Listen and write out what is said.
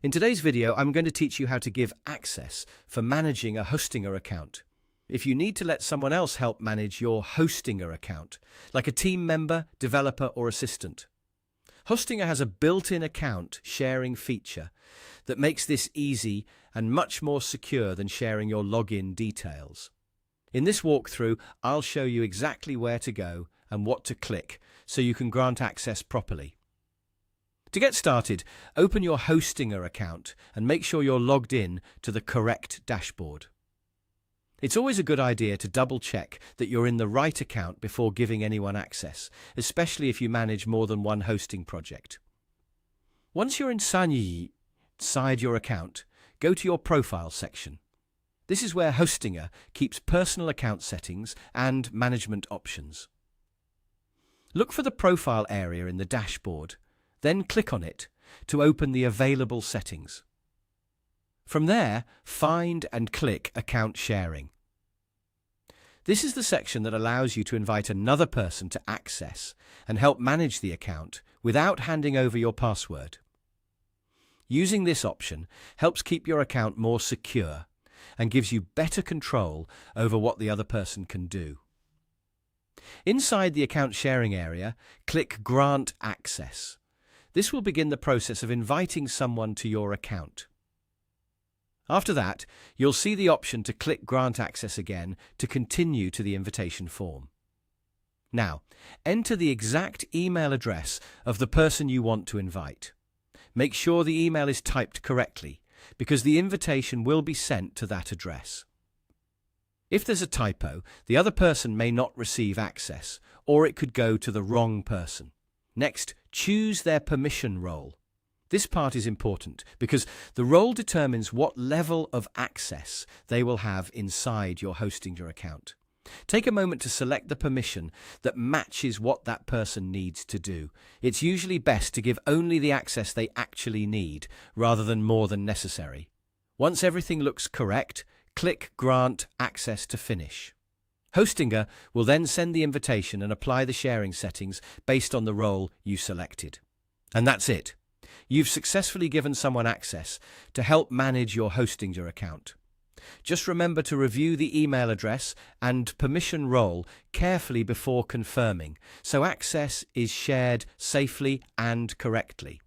In today's video, I'm going to teach you how to give access for managing a Hostinger account. If you need to let someone else help manage your Hostinger account, like a team member, developer, or assistant. Hostinger has a built-in account sharing feature that makes this easy and much more secure than sharing your login details. In this walkthrough, I'll show you exactly where to go and what to click so you can grant access properly. To get started, open your Hostinger account and make sure you're logged in to the correct dashboard. It's always a good idea to double-check that you're in the right account before giving anyone access, especially if you manage more than one hosting project. Once you're inside your account, go to your Profile section. This is where Hostinger keeps personal account settings and management options. Look for the Profile area in the dashboard, then click on it to open the available settings. From there, find and click Account Sharing. This is the section that allows you to invite another person to access and help manage the account without handing over your password. Using this option helps keep your account more secure and gives you better control over what the other person can do. Inside the account sharing area, click Grant Access. This will begin the process of inviting someone to your account. After that, you'll see the option to click Grant Access again to continue to the invitation form. Now, enter the exact email address of the person you want to invite. Make sure the email is typed correctly, because the invitation will be sent to that address. If there's a typo, the other person may not receive access, or it could go to the wrong person. Next, choose their permission role. This part is important because the role determines what level of access they will have inside your Hostinger account. Take a moment to select the permission that matches what that person needs to do. It's usually best to give only the access they actually need, rather than more than necessary. Once everything looks correct, click Grant Access to finish. Hostinger will then send the invitation and apply the sharing settings based on the role you selected. And that's it. You've successfully given someone access to help manage your Hostinger account. Just remember to review the email address and permission role carefully before confirming, so access is shared safely and correctly.